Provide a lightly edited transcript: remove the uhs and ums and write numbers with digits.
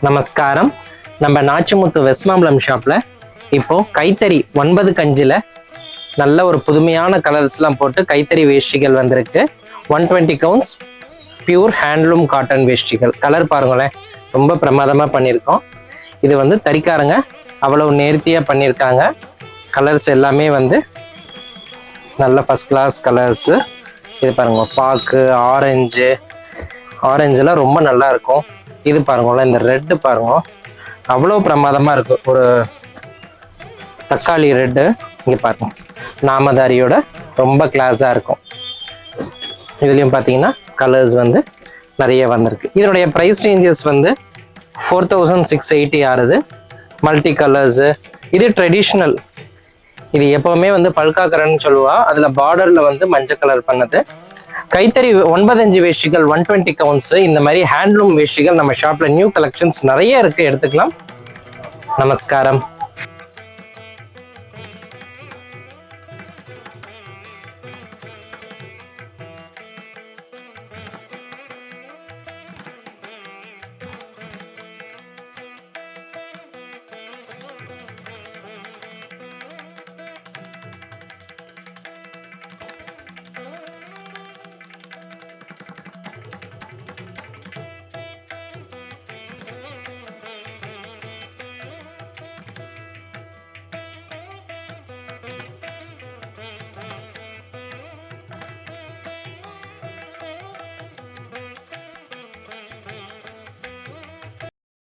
நமஸ்காரம். நம்ம நாச்சிமுத்து வெஸ்மாம்பலம் ஷாப்ல இப்போ கைத்தறி 9 கஞ்சில நல்ல ஒரு புதுமையான கலர்ஸ்லாம் போட்டு கைத்தறி வேஷ்டிகள் வந்திருக்கு. 120 கவுண்ட்ஸ் பியூர் ஹேண்ட்லூம் காட்டன் வேஷ்டிகள். கலர் பாருங்களேன், ரொம்ப பிரமாதமாக பண்ணியிருக்கோம். இது வந்து தறிக்காரங்க அவ்வளவு நேர்த்தியாக பண்ணியிருக்காங்க. கலர்ஸ் எல்லாமே வந்து நல்ல ஃபர்ஸ்ட் கிளாஸ் கலர்ஸு. இது பாருங்க, பாக்கு, ஆரஞ்செல்லாம் ரொம்ப நல்லா இருக்கும். இது பாருங்களேன், இந்த ரெட்டு பாருங்க, அவ்வளோ பிரமாதமாக இருக்கும். ஒரு தக்காளி ரெட்டு இங்கே பாருங்க, நாமதாரியோட ரொம்ப கிளாஸாக இருக்கும். இதுலேயும் பார்த்தீங்கன்னா கலர்ஸ் வந்து நிறைய வந்திருக்கு. இதனுடைய ப்ரைஸ் ரேஞ்சஸ் வந்து 4680 ஆறுது. Multi colours. இது ட்ரெடிஷ்னல். இது எப்போவுமே வந்து பல்காக்கரன்னு சொல்லுவா. அதில் பார்டரில் வந்து மஞ்சள் கலர் பண்ணது. கைத்தறி 9 வேஷ்டிகள் 120 கவுண்ட்ஸ். இந்த மாதிரி ஹேண்ட்லூம் வேஷ்டிகள் நம்ம ஷாப்ல நியூ கலெக்ஷன்ஸ் நிறைய இருக்கு, எடுத்துக்கலாம். நமஸ்காரம்.